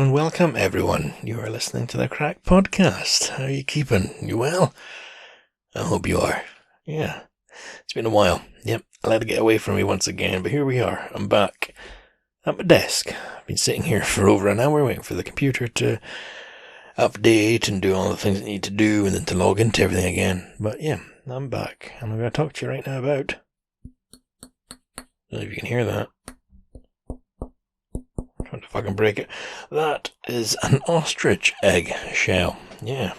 and welcome everyone. You are listening to the Crack Podcast. How are you keeping? You well? I hope you are. Yeah, it's been a while. Yep, I let it get away from me once again, but here we are. I'm back at my desk. I've been sitting here for over an hour waiting for the computer to update and do all the things I need to do and then to log into everything again. But yeah, I'm back and I'm going to talk to you right now about... I don't know if you can hear that. Trying to fucking break it. That is an ostrich egg shell. Yeah.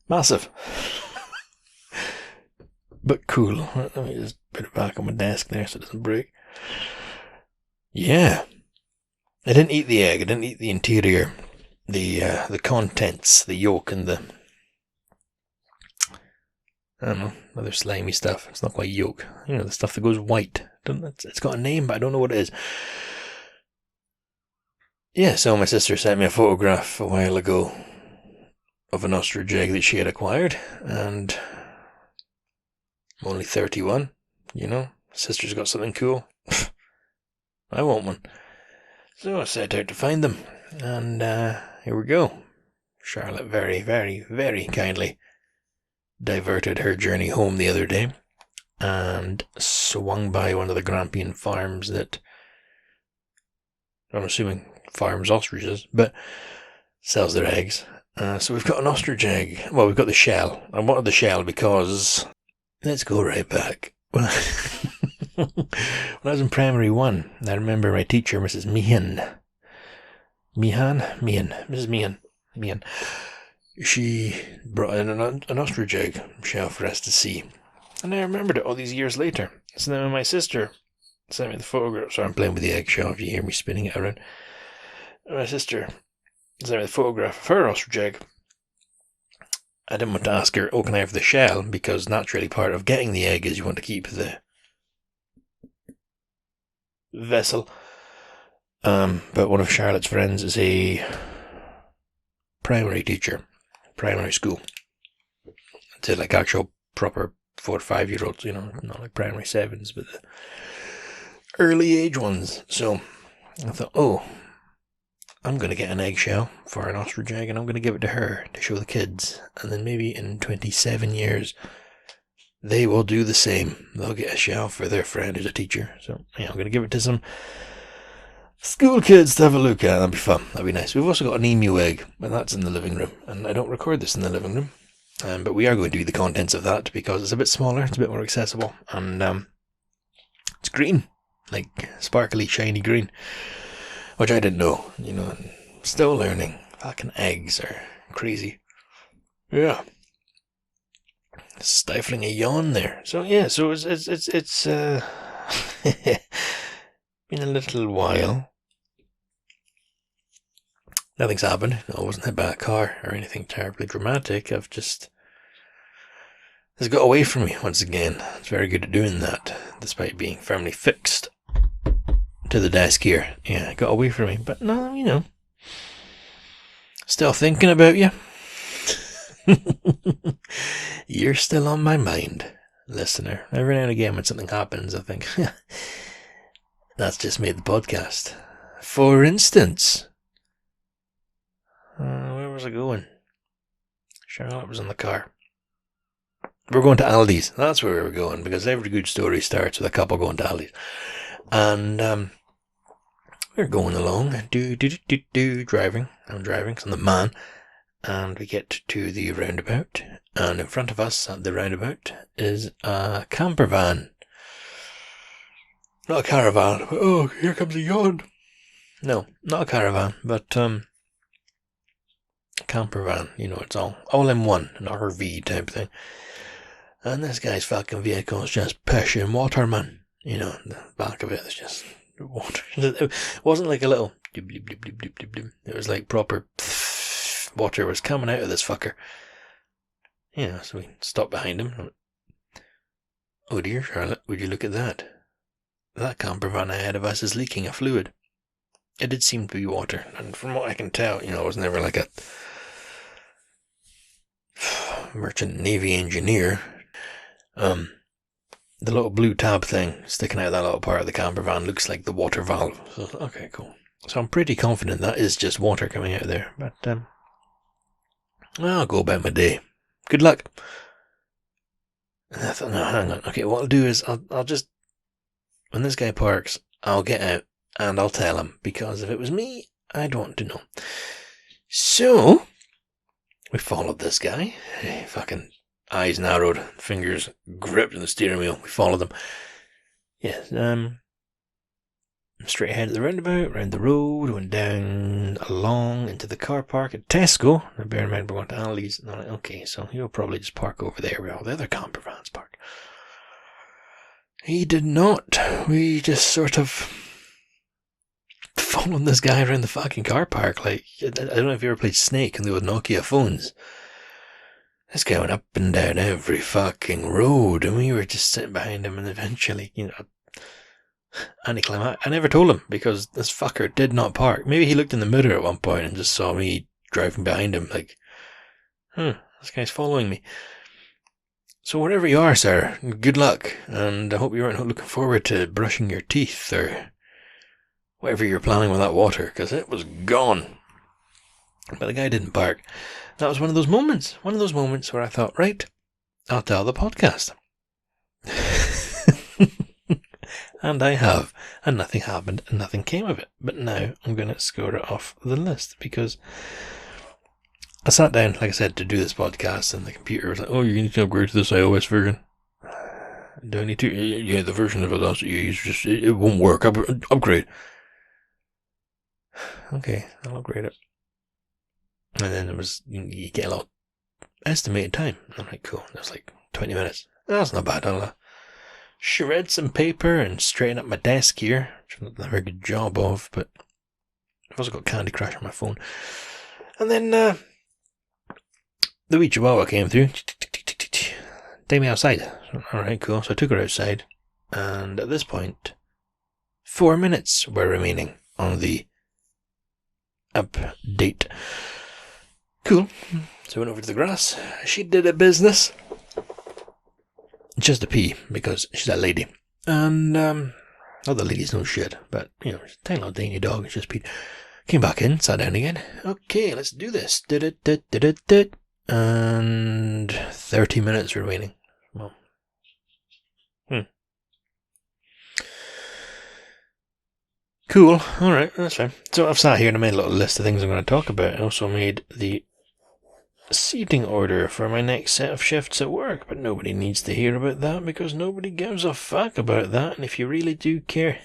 Massive. But cool. Let me just put it back on my desk there so it doesn't break. Yeah. I didn't eat the egg. I didn't eat the interior. The contents, the yolk and the... I don't know, other slimy stuff. It's not quite yolk. You know, the stuff that goes white. It's got a name, but I don't know what it is. Yeah, so my sister sent me a photograph a while ago of an ostrich egg that she had acquired, and I'm only 31, you know, sister's got something cool. I want one. So I set out to find them, and here we go. Charlotte very, very, very kindly diverted her journey home the other day and swung by one of the Grampian farms that I'm assuming farms ostriches, but sells their eggs. So we've got an ostrich egg. Well, we've got the shell. I wanted the shell because... Let's go right back. When I was in primary 1, I remember my teacher, Mrs. Mrs. Meehan. She brought in an ostrich egg shell for us to see. And I remembered it all these years later. So then when my sister sent me the photograph, sorry, I'm playing with the eggshell if you hear me spinning it around. My sister sent me the photograph of her ostrich egg. I didn't want to ask her, can I have the shell? Because naturally part of getting the egg is you want to keep the vessel. But one of Charlotte's friends is a primary teacher, primary school. To like actual proper 4 or 5 year olds, you know, not like primary 7s, but the early age ones. So I thought, I'm going to get an eggshell for an ostrich egg and I'm going to give it to her to show the kids. And then maybe in 27 years, they will do the same. They'll get a shell for their friend who's a teacher. So yeah, I'm going to give it to some school kids to have a look at. That'll be fun. That'll be nice. We've also got an emu egg, and that's in the living room. And I don't record this in the living room. But we are going to do the contents of that because it's a bit smaller, it's a bit more accessible. And it's green. Like sparkly, shiny green. Which I didn't know, you know, still learning. Fucking eggs are crazy. Yeah. Stifling a yawn there. So yeah, so it's been a little while. Nothing's happened. I wasn't hit by a car or anything terribly dramatic. It's got away from me once again. It's very good at doing that, despite being firmly fixed to the desk here. Yeah, it got away from me. But no, you know. Still thinking about you. You're still on my mind, listener. Every now and again when something happens, I think, that's just made the podcast. For instance, where was I going? Charlotte was in the car. We're going to Aldi's. That's where we were going, because every good story starts with a couple going to Aldi's. And we're going along, driving. I'm driving because I'm the man. And we get to the roundabout. And in front of us at the roundabout is a camper van. Not a caravan. But, here comes a yawn. No, not a caravan, but camper van. You know, it's all in one, an RV type thing. And this guy's fucking vehicle is just pushing water, man. You know, the back of it is just water. It wasn't like a little... It was like proper... Water was coming out of this fucker. Yeah, so we stopped behind him. Oh dear, Charlotte, would you look at that? That camper van ahead of us is leaking a fluid. It did seem to be water, and from what I can tell, you know, I was never like a merchant navy engineer. The little blue tab thing sticking out of that little part of the camper van looks like the water valve. So, okay, cool. So I'm pretty confident that is just water coming out of there. But I'll go about my day. Good luck. And I thought, no, hang on. Okay, what I'll do is I'll just, when this guy parks, I'll get out and I'll tell him, because if it was me, I'd want to know. So we followed this guy. Fucking eyes narrowed, fingers gripped in the steering wheel. We followed him. Yes, straight ahead at the roundabout, round the road, went down along into the car park at Tesco. Now bear in mind we're going to Aldi's. Okay, so he'll probably just park over there where all the other camper vans park. He did not. We just sort of followed this guy around the fucking car park. Like, I don't know if you ever played Snake and the old Nokia phones. This guy went up and down every fucking road, and we were just sitting behind him, and eventually, anticlimactic. I never told him, because this fucker did not park. Maybe he looked in the mirror at one point and just saw me driving behind him, like, this guy's following me. So wherever you are, sir, good luck, and I hope you aren't looking forward to brushing your teeth, or whatever you're planning with that water, because it was gone. But the guy didn't park. That was one of those moments where I thought, right, I'll tell the podcast. And I have, and nothing happened, and nothing came of it. But now I'm going to score it off the list, because I sat down, like I said, to do this podcast, and the computer was like, oh, you need to upgrade to this iOS version. Do I need to? Yeah, the version of it that you use, just, it won't work. Upgrade. Okay, I'll upgrade it. And then you get a lot estimated time. I'm like, cool, that was like 20 minutes. That's not bad. I'll shred some paper and straighten up my desk here, which I've not done a very good job of, but I've also got Candy Crush on my phone. And then the wee chihuahua came through. Take me outside. Alright, cool. So I took her outside, and at this point, 4 minutes were remaining on the update. Cool. So I went over to the grass. She did a business. Just a pee, because she's a lady. And, other ladies know shit, but, she's a tiny little dainty dog. It's just peed. Came back in, sat down again. Okay, let's do this. And 30 minutes remaining. Well, Cool. Alright, that's fine. So I've sat here and I made a little list of things I'm going to talk about. I also made the seating order for my next set of shifts at work, but nobody needs to hear about that, because nobody gives a fuck about that, and if you really do care,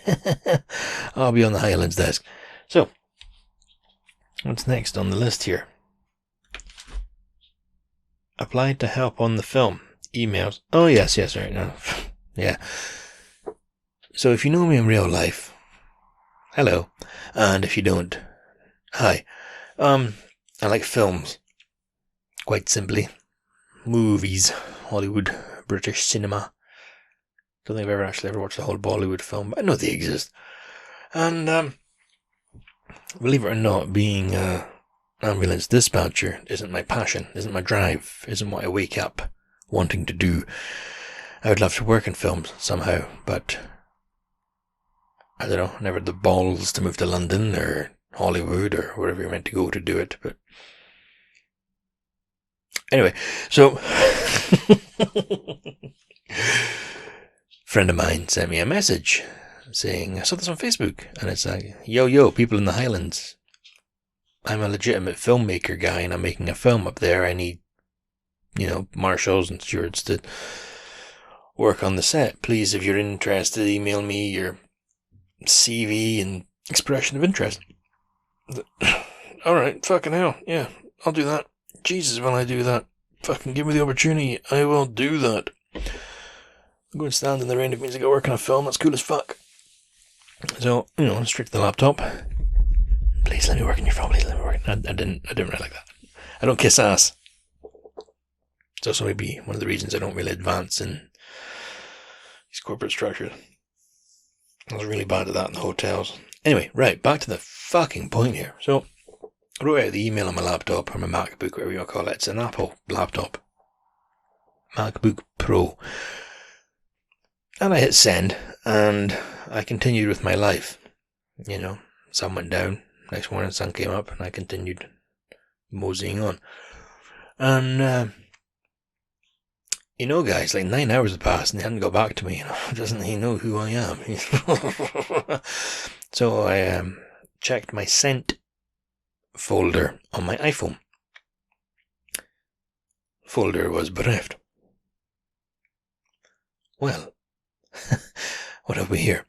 I'll be on the Highlands desk. So, what's next on the list here? Applied to help on the film. Emails. Oh, yes, right now. Yeah. So if you know me in real life, hello. And if you don't, hi. I like films. Quite simply. Movies. Hollywood. British cinema. Don't think I've ever watched a whole Bollywood film, but I know they exist. And, believe it or not, being an ambulance dispatcher isn't my passion, isn't my drive, isn't what I wake up wanting to do. I would love to work in films somehow, but I don't know, never had the balls to move to London or Hollywood or wherever you're meant to go to do it. But anyway, so friend of mine sent me a message saying, I saw this on Facebook, and it's like, yo, people in the Highlands, I'm a legitimate filmmaker guy and I'm making a film up there. I need, marshals and stewards to work on the set. Please, if you're interested, email me your CV and expression of interest. Alright, fucking hell, yeah, I'll do that. Jesus, will I do that? Fucking give me the opportunity, I will do that. I'm going to stand in the rain, it means I got work on a film, that's cool as fuck. So, straight to the laptop. Please let me work in your film, please let me work. I didn't really like that. I don't kiss ass. It's also maybe one of the reasons I don't really advance in these corporate structures. I was really bad at that in the hotels. Anyway, right, back to the fucking point here. So, I wrote out the email on my laptop, or my MacBook, whatever you want to call it. It's an Apple laptop. MacBook Pro. And I hit send, and I continued with my life. sun went down. Next morning, sun came up, and I continued moseying on. And, guys, like 9 hours had passed and he hadn't got back to me. Doesn't he know who I am? So I checked my sent folder on my iPhone. Folder was bereft. Well, what have we here?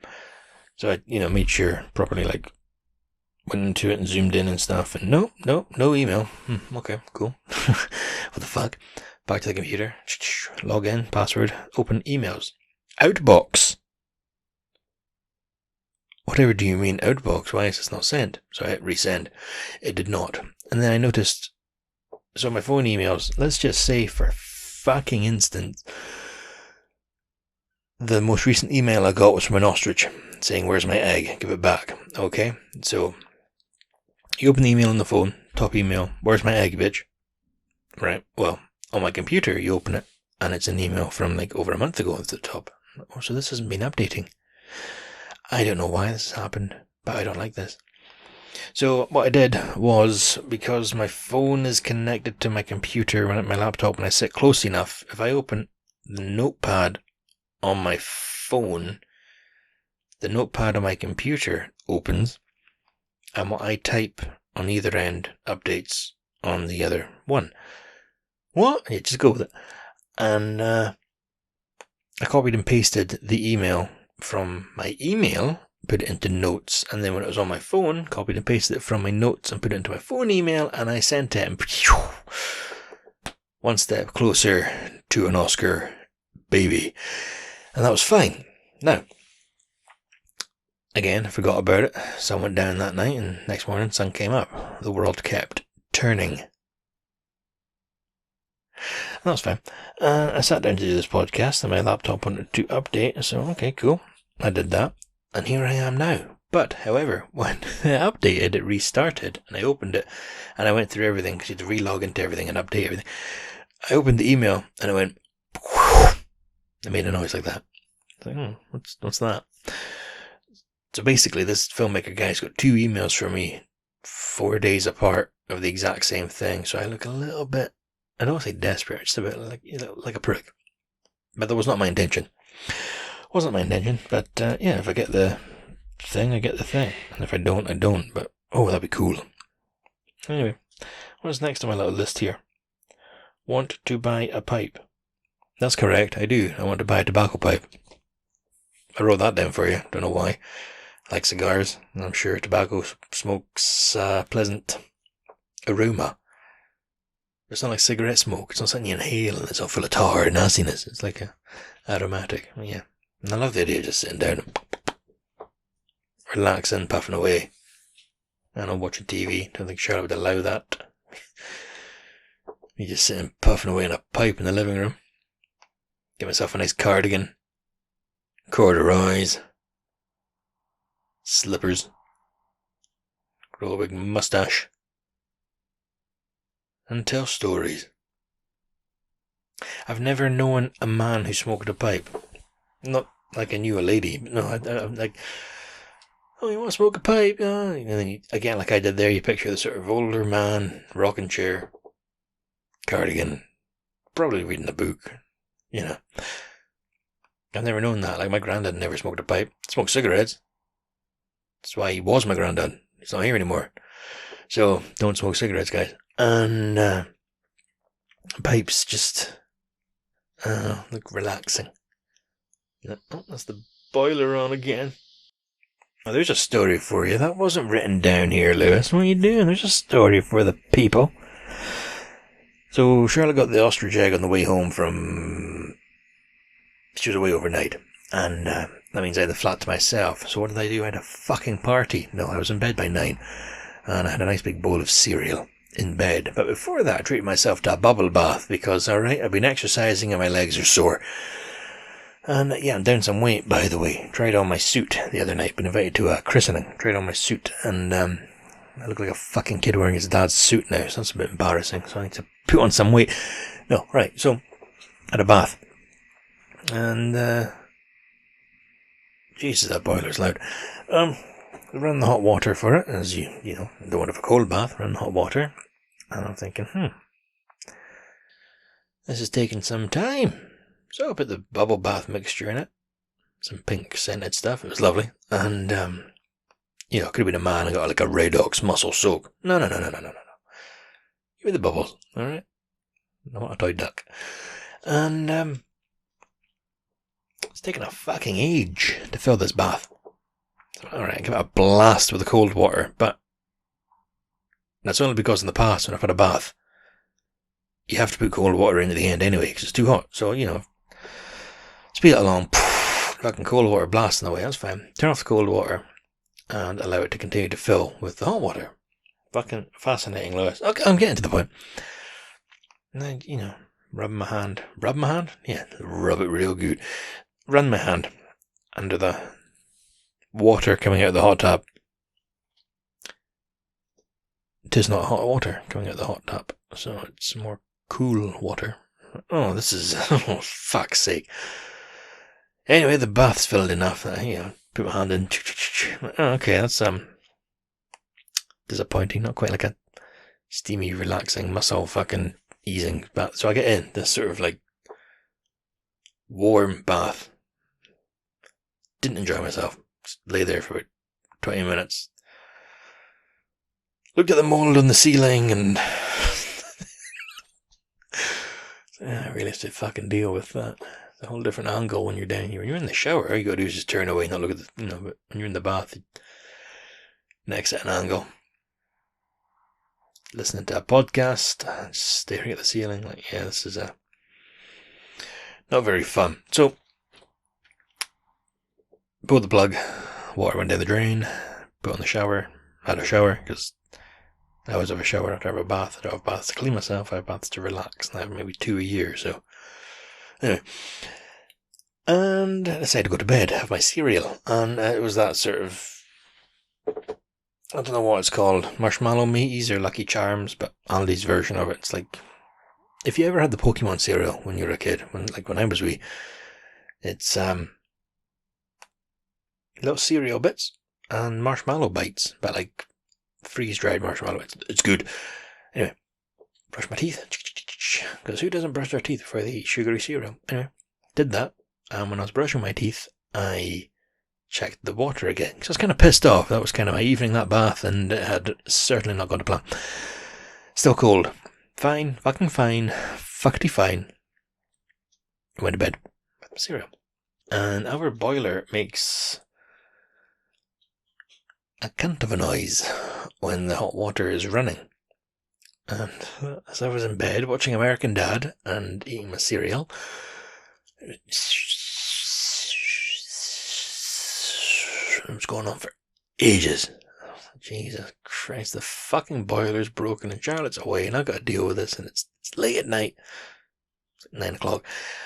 So I, made sure properly, like, went into it and zoomed in and stuff, and no email. Okay, cool. What the fuck? Back to the computer. Log in, password, open emails. Outbox. Whatever do you mean, outbox? Why is this not sent? So I hit resend. It did not. And then I noticed, so my phone emails, let's just say for fucking instance, the most recent email I got was from an ostrich saying, where's my egg? Give it back. Okay, so you open the email on the phone, top email, where's my egg, bitch? Right, well, on my computer, you open it, and it's an email from like over a month ago at the top. Oh, so this hasn't been updating. I don't know why this has happened, but I don't like this. So what I did was, because my phone is connected to my computer when at my laptop, and I sit close enough, if I open the notepad on my phone, the notepad on my computer opens, and what I type on either end updates on the other one. What? Yeah, just go with it. And I copied and pasted the email from my email, put it into notes, and then when it was on my phone, copied and pasted it from my notes and put it into my phone email, and I sent it, and one step closer to an Oscar baby. And that was fine. Now, again, I forgot about it. Sun went down that night, and next morning, sun came up. The world kept turning. That was fine. I sat down to do this podcast, and my laptop wanted to update, so okay, cool. I did that, and here I am now. But, however, when I updated, it restarted, and I opened it, and I went through everything, because you had to re-log into everything and update everything. I opened the email, and I went, I made a noise like that. I was like, what's that? So basically, this filmmaker guy's got 2 emails from me 4 days apart of the exact same thing, so I look a little bit, I don't want to say desperate, just a bit like, like a prick. But that was not my intention. Wasn't my intention, but yeah, if I get the thing, I get the thing. And if I don't, I don't. But, oh, that'd be cool. Anyway, what's next on my little list here? Want to buy a pipe. That's correct, I do. I want to buy a tobacco pipe. I wrote that down for you, don't know why. I like cigars, and I'm sure tobacco smokes pleasant aroma. It's not like cigarette smoke. It's not something you inhale and it's all full of tar and nastiness. It's like a aromatic. Yeah. And I love the idea of just sitting down and relaxing, puffing away. And I'm watching TV. Don't think Charlotte would allow that. Me just sitting puffing away in a pipe in the living room. Get myself a nice cardigan. Corduroys. Slippers. Grow a big mustache. And tell stories. I've never known a man who smoked a pipe. Not like I knew a lady, but no, I'm like, oh, you want to smoke a pipe? Oh. And then you, again, like I did there, you picture the sort of older man, rocking chair, cardigan, probably reading a book, I've never known that. Like my granddad never smoked a pipe. Smoked cigarettes. That's why he was my granddad. He's not here anymore. So don't smoke cigarettes, guys. And pipes just look relaxing. Oh, that's the boiler on again. Oh, there's a story for you. That wasn't written down here, Lewis. What are you doing? There's a story for the people. So Charlotte got the ostrich egg on the way home from... She was away overnight. And that means I had the flat to myself. So what did I do? I had a fucking party. No, I was in bed by 9. And I had a nice big bowl of cereal in bed. But before that, I treated myself to a bubble bath because, alright, I've been exercising and my legs are sore. And yeah, I'm down some weight, by the way. Tried on my suit the other night. Been invited to a christening. Tried on my suit and I look like a fucking kid wearing his dad's suit now. So that's a bit embarrassing. So I need to put on some weight. No, right, so had a bath. And Jesus, that boiler's loud. run the hot water for it, as you don't want to have a cold bath, run the hot water. And I'm thinking, this is taking some time. So I put the bubble bath mixture in it, some pink scented stuff. It was lovely. And, it could have been a man and got like a Red Ox muscle soak. No. Give me the bubbles, alright? I want a toy duck. And, it's taken a fucking age to fill this bath. So, alright, give it a blast with the cold water, but that's only because in the past when I've had a bath, you have to put cold water in at the end anyway, because it's too hot. So, speed it along, fucking cold water blasting away, that's fine. Turn off the cold water and allow it to continue to fill with the hot water. Fucking fascinating, Lewis. Okay, I'm getting to the point. And then, rub my hand. Rub my hand? Yeah, rub it real good. Run my hand under the water coming out of the hot tub. It is not hot water coming out of the hot tub, so it's more cool water. Oh, this is, oh, fuck's sake. Anyway, the bath's filled enough that, put my hand in. Okay, that's, disappointing. Not quite like a steamy, relaxing, muscle fucking easing bath. So I get in this sort of like warm bath. Didn't enjoy myself. Just lay there for about 20 minutes. Looked at the mould on the ceiling and I really have to fucking deal with that. It's a whole different angle when you're down here. When you're in the shower, all you gotta do is just turn away, not look at the, but when you're in the bath, next at an angle. Listening to a podcast, staring at the ceiling, like, yeah, this is not very fun. So, pulled the plug, water went down the drain, put on the shower, had a shower, because I always have a shower after I have a bath. I don't have baths to clean myself, I have baths to relax, and I have maybe 2 a year, so. Anyway. And I decided to go to bed, have my cereal, and it was that sort of, I don't know what it's called, Marshmallow Meaties or Lucky Charms, but Aldi's version of it. It's like, if you ever had the Pokemon cereal when you were a kid, when I was wee, it's little cereal bits and marshmallow bites, but like freeze-dried marshmallow bits. It's good. Anyway, brush my teeth, because who doesn't brush their teeth before they eat sugary cereal? Anyway, did that, and when I was brushing my teeth, I checked the water again, because I was kind of pissed off. That was kind of my evening, that bath, and it had certainly not gone to plan. Still cold. Fine, fucking fine, fuckety fine. I went to bed with my cereal. And our boiler makes a cunt of a noise when the hot water is running. And as I was in bed watching American Dad and eating my cereal, it was going on for ages. Jesus Christ, the fucking boiler's broken and Charlotte's away and I've got to deal with this, and it's late at night. It's like 9 o'clock.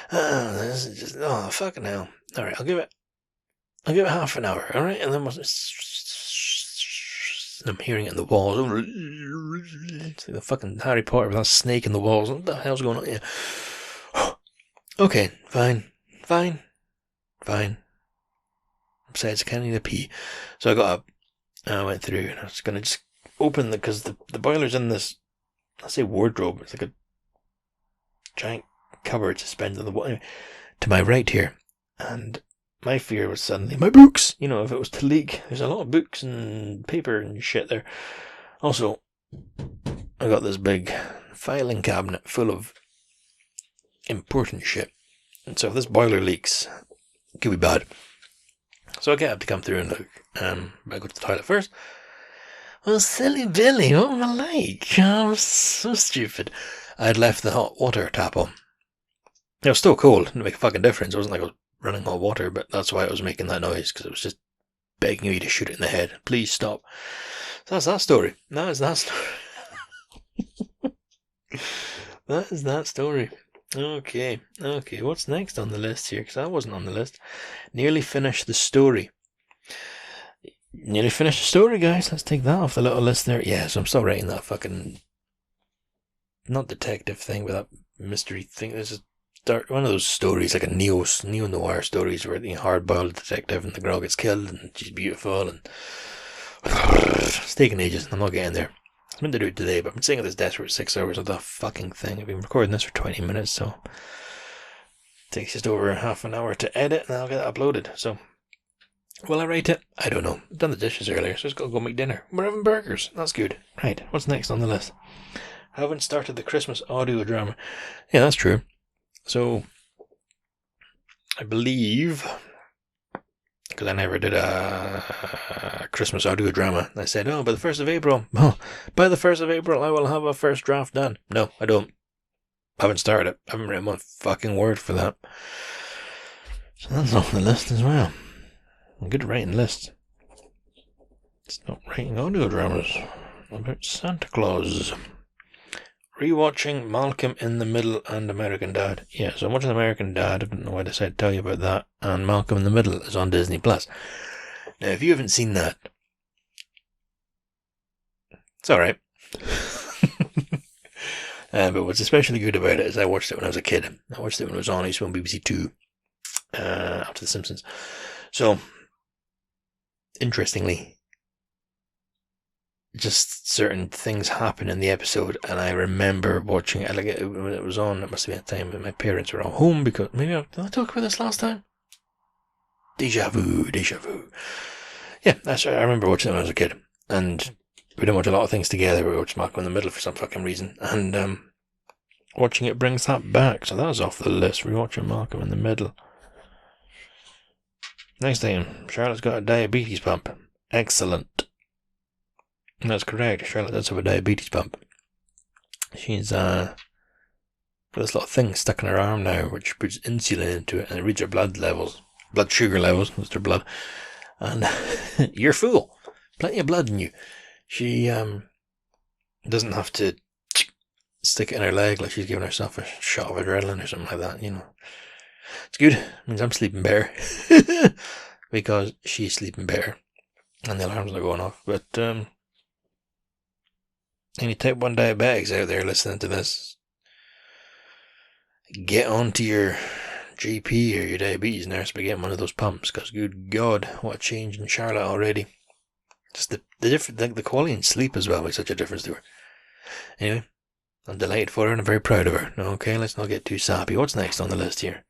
This is just, fucking hell. Alright, I'll give it half an hour, alright? And then I'm hearing it in the walls. It's like the fucking Harry Potter with that snake in the walls. What the hell's going on here? Okay, fine. Besides, I can't need a pee. So I got up, and I went through, and I was going to just open because the boiler's in this, I say wardrobe, it's like a giant cupboard suspended on the wall. Anyway, to my right here, and my fear was suddenly my books. If it was to leak, there's a lot of books and paper and shit there. Also, I got this big filing cabinet full of important shit. And so if this boiler leaks, it could be bad. So I get up to come through and look. I go to the toilet first. Well, silly Billy, what am I like? I'm so stupid. I had left the hot water tap on. It was still cold. It didn't make a fucking difference. It wasn't like I was running hot water, but that's why it was making that noise, because it was just begging me to shoot it in the head. Please stop. So that's that story. That is that story. That is that story. Okay, what's next on the list here? Because that wasn't on the list. Nearly finished the story. Nearly finished the story, guys. Let's take that off the little list there. Yeah, so I'm still writing that fucking, not detective thing, but that mystery thing. This is one of those stories, like a neo-noir stories where the hard-boiled detective and the girl gets killed and she's beautiful and It's taking ages. I'm not getting there. I was meant to do it today, but I've been sitting at this desk for 6 hours of that fucking thing. I've been recording this for 20 minutes, so it takes just over half an hour to edit, and I'll get it uploaded. So, will I rate it? I don't know. I've done the dishes earlier, so just gotta go make dinner. We're having burgers. That's good. Right, what's next on the list? I haven't started the Christmas audio drama. Yeah, that's true. So, I believe, because I never did a Christmas audio drama, I said, by the 1st of April, by the 1st of April, I will have a first draft done. No, I don't. I haven't started it. I haven't written one fucking word for that. So that's off the list as well. I'm good at writing lists. It's not writing audio dramas about Santa Claus. Rewatching Malcolm in the Middle and American Dad. Yeah, so I'm watching American Dad. I don't know why I decided to tell you about that. And Malcolm in the Middle is on Disney Plus. Now, if you haven't seen that, it's alright. But what's especially good about it is I watched it when I was a kid. I watched it when it was on. I used to on BBC Two after The Simpsons. So, interestingly, just certain things happen in the episode, and I remember watching it. Like when it was on, it must have been a time when my parents were all home, because maybe did I talk about this last time? Deja vu. Yeah, that's right. I remember watching it when I was a kid, and we didn't watch a lot of things together. We watched Malcolm in the Middle for some fucking reason, and watching it brings that back. So that was off the list. Rewatching Malcolm in the Middle. Next thing, Charlotte's got a diabetes pump. Excellent. That's correct. Charlotte does have a diabetes pump. She's got this little thing stuck in her arm now, which puts insulin into it, and it reads her blood sugar levels, that's her blood. And you're full. Plenty of blood in you. She doesn't have to stick it in her leg like she's giving herself a shot of adrenaline or something like that, you know. It's good. It means I'm sleeping better. Because she's sleeping better. And the alarms are going off. But any type 1 diabetics out there listening to this, get on to your GP or your diabetes nurse by getting one of those pumps, because good God, what a change in Charlotte already. Just the quality in sleep as well makes such a difference to her. Anyway, I'm delighted for her and I'm very proud of her. Okay, let's not get too sappy. What's next on the list here?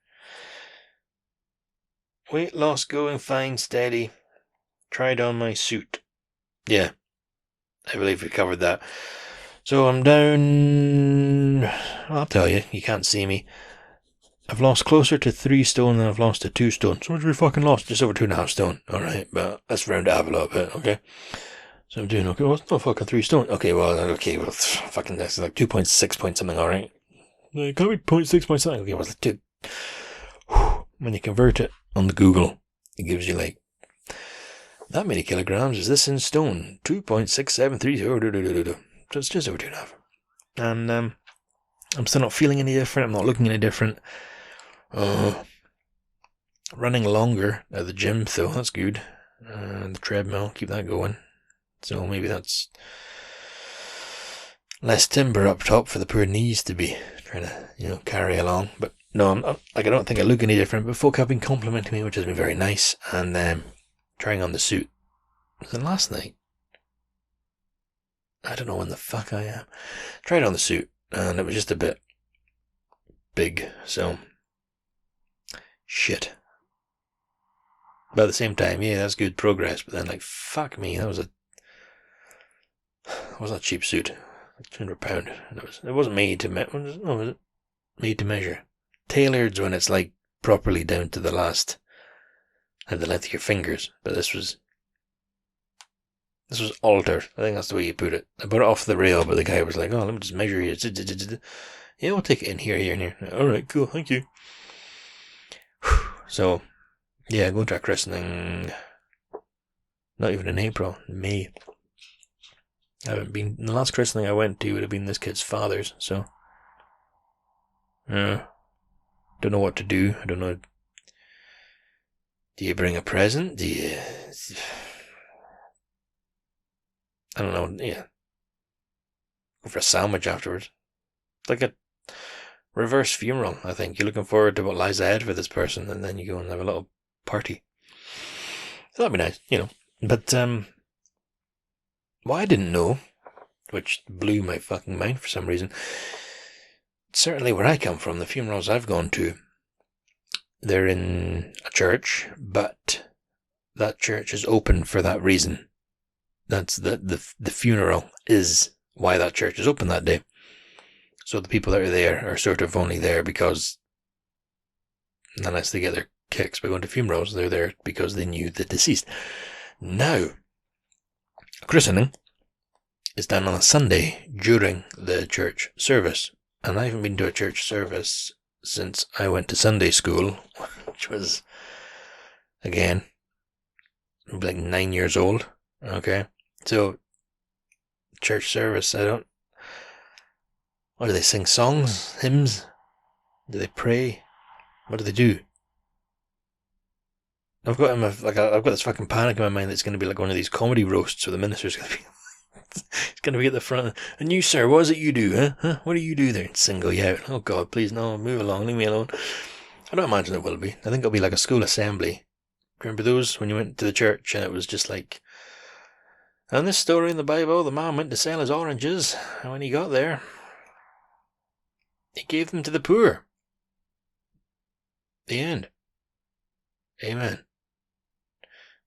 Weight loss going fine, steady. Tried on my suit. Yeah, I believe we covered that. So I'm down, I'll tell you can't see me. I've lost closer to 3 stone than I've lost to 2 stone. So much we fucking lost? Just over 2.5 stone. Alright, but let's round it up a little bit, okay? So I'm doing okay. Well, it's not fucking 3 stone. Okay, fucking that's like 2.6 point something, alright? It can't be 0.6 point something. Okay, well, it's like 2. When you convert it on the Google, it gives you like, that many kilograms is this in stone? 2.6730. So it's just over 2.5. And I'm still not feeling any different. I'm not looking any different. Running longer at the gym, though. That's good. The treadmill, keep that going. So maybe that's less timber up top for the poor knees to be trying to, carry along. But no, I don't think I look any different. But folk have been complimenting me, which has been very nice. And trying on the suit. Was it last night? I don't know when the fuck I am. Tried on the suit, and it was just a bit big, so shit. But at the same time, yeah, that's good progress. But then, like, fuck me, that was a cheap suit, like £200, and it wasn't made to was it made to measure? Tailored's when it's like properly down to the length of your fingers. But this was altered. I think that's the way you put it. I put it off the rail, but the guy was like, "Oh, let me just measure you." Yeah, we'll take it in here, and here. All right, cool, thank you. So, yeah, going to a christening. Not even in April, in May. I haven't been. The last christening I went to would have been this kid's father's. So, don't know what to do. I don't know. Do you bring a present? Do you? I don't know, yeah. Go for a sandwich afterwards. It's like a reverse funeral, I think. You're looking forward to what lies ahead for this person, and then you go and have a little party. So that'd be nice, But, What I didn't know, which blew my fucking mind for some reason, certainly where I come from, the funerals I've gone to, they're in a church, but that church is open for that reason. That's the funeral is why that church is open that day. So the people that are there are sort of only there because, unless they get their kicks by going to funerals, they're there because they knew the deceased. Now, christening is done on a Sunday during the church service. And I haven't been to a church service since I went to Sunday school, which was, again, like 9 years old. Okay. So, church service, what do they sing? Songs? Hymns? Do they pray? What do they do? I've got this fucking panic in my mind that it's going to be like one of these comedy roasts where the minister's going to be it's going to be at the front. And you, sir, what is it you do, huh? What do you do there? And single you out. Oh, God, please, no, move along, leave me alone. I don't imagine it will be. I think it'll be like a school assembly. Remember those, when you went to the church and it was just like, and this story in the Bible, the man went to sell his oranges, and when he got there, he gave them to the poor. The end. Amen.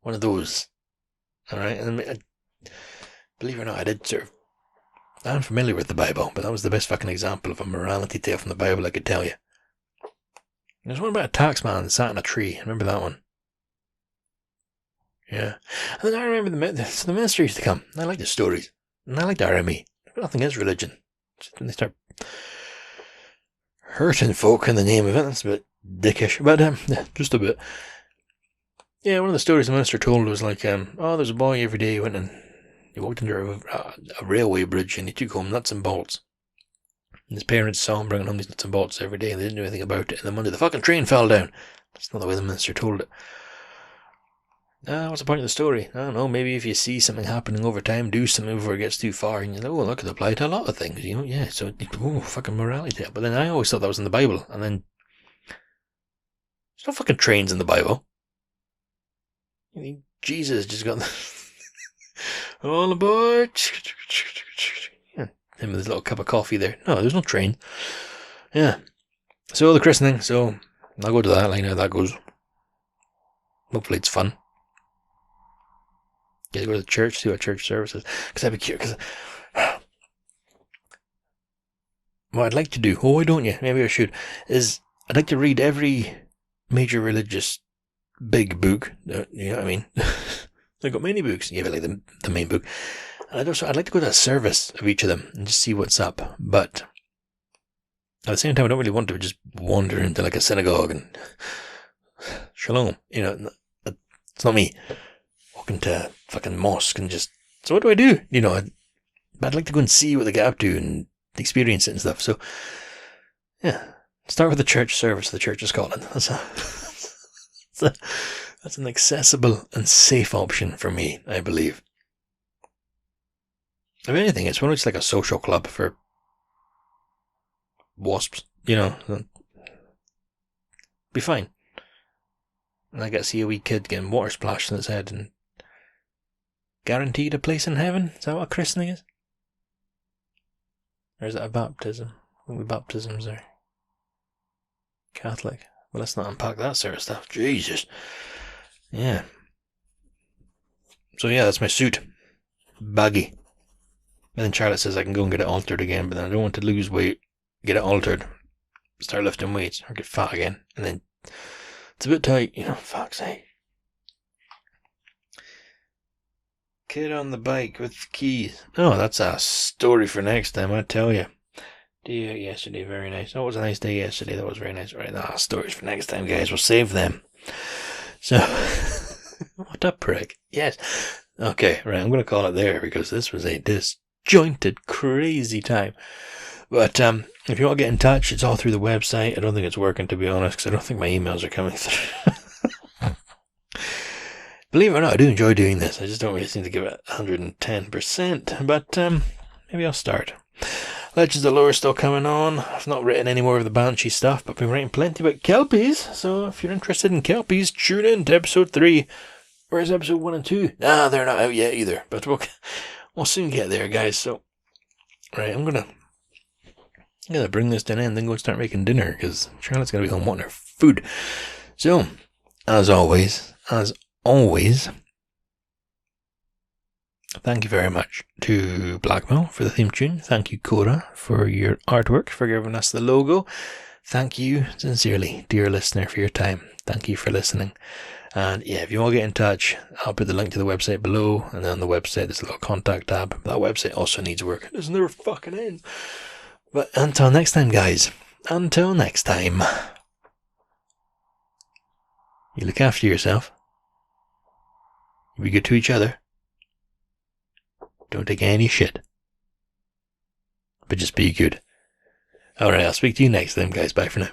One of those. Alright, and believe it or not, I'm familiar with the Bible, but that was the best fucking example of a morality tale from the Bible I could tell you. There's one about a tax man that sat in a tree. Remember that one? Yeah. And then I remember the minister used to come. I like the stories. And I like the RME. Nothing is religion. Just when they start hurting folk in the name of it, that's a bit dickish. But, yeah, just a bit. Yeah, one of the stories the minister told was like, there's a boy every day who went and he walked under a railway bridge and he took home nuts and bolts. And his parents saw him bringing home these nuts and bolts every day and they didn't do anything about it. And then one day the fucking train fell down. That's not the way the minister told it. What's the point of the story? I don't know, maybe if you see something happening over time, do something before it gets too far, and you're like, oh, that could apply to a lot of things, yeah, so, fucking morality tale. But then I always thought that was in the Bible, and then, there's no fucking trains in the Bible. Jesus just got all aboard. Yeah, him with his little cup of coffee there. No, there's no train. Yeah. So, the christening, so, I'll go to that, like how that goes. Hopefully it's fun. Yeah, go to the church, see what church service is. Because I'd be curious. What I'd like to do, why don't you? Maybe I should. Is I'd like to read every major religious big book. You know what I mean? They've got many books. Yeah, but like the main book. And I'd like to go to a service of each of them and just see what's up. But at the same time, I don't really want to just wander into like a synagogue and shalom. It's not me. Walk into fucking mosque and just, so what do I do? I'd like to go and see what they get up to and experience it and stuff. So, yeah, start with the church service of the Church of Scotland. That's an accessible and safe option for me, I believe. If anything, it's one of like a social club for wasps, be fine. And I get to see a wee kid getting water splashed in his head and guaranteed a place in heaven? Is that what a christening is? Or is that a baptism? What are baptisms are? Catholic. Well, let's not unpack that sort of stuff. Jesus. Yeah. So yeah, that's my suit. Baggy. And then Charlotte says I can go and get it altered again, but then I don't want to lose weight, get it altered, start lifting weights, or get fat again. And then it's a bit tight, fuck's sake. Kid on the bike with keys. Oh, that's a story for next time, I tell you. Day out yesterday, very nice. Oh, it was a nice day yesterday, that was very nice. Right, stories for next time, guys. We'll save them. So, what a prick. Yes. Okay, right, I'm going to call it there because this was a disjointed, crazy time. But if you want to get in touch, it's all through the website. I don't think it's working, to be honest, because I don't think my emails are coming through. Believe it or not, I do enjoy doing this. I just don't really seem to give it 110%. But maybe I'll start. Legends of Lore is still coming on. I've not written any more of the Banshee stuff, but I've been writing plenty about Kelpies. So if you're interested in Kelpies, tune in to episode 3. Where's episode 1 and 2? They're not out yet either. But we'll soon get there, guys. So, right, I'm gonna bring this to an end, then go start making dinner, because Charlotte's gonna be home wanting her food. So, as always, thank you very much to Blackmail for the theme tune. Thank you, Cora, for your artwork, for giving us the logo. Thank you sincerely, dear listener, for your time. Thank you for listening. And yeah, if you want to get in touch, I'll put the link to the website below, and then on the website there's a little contact tab. That website also needs work. It doesn't never fucking end. But until next time, guys. Until next time. You look after yourself. You be good to each other. Don't take any shit. But just be good. Alright, I'll speak to you next time, guys. Bye for now.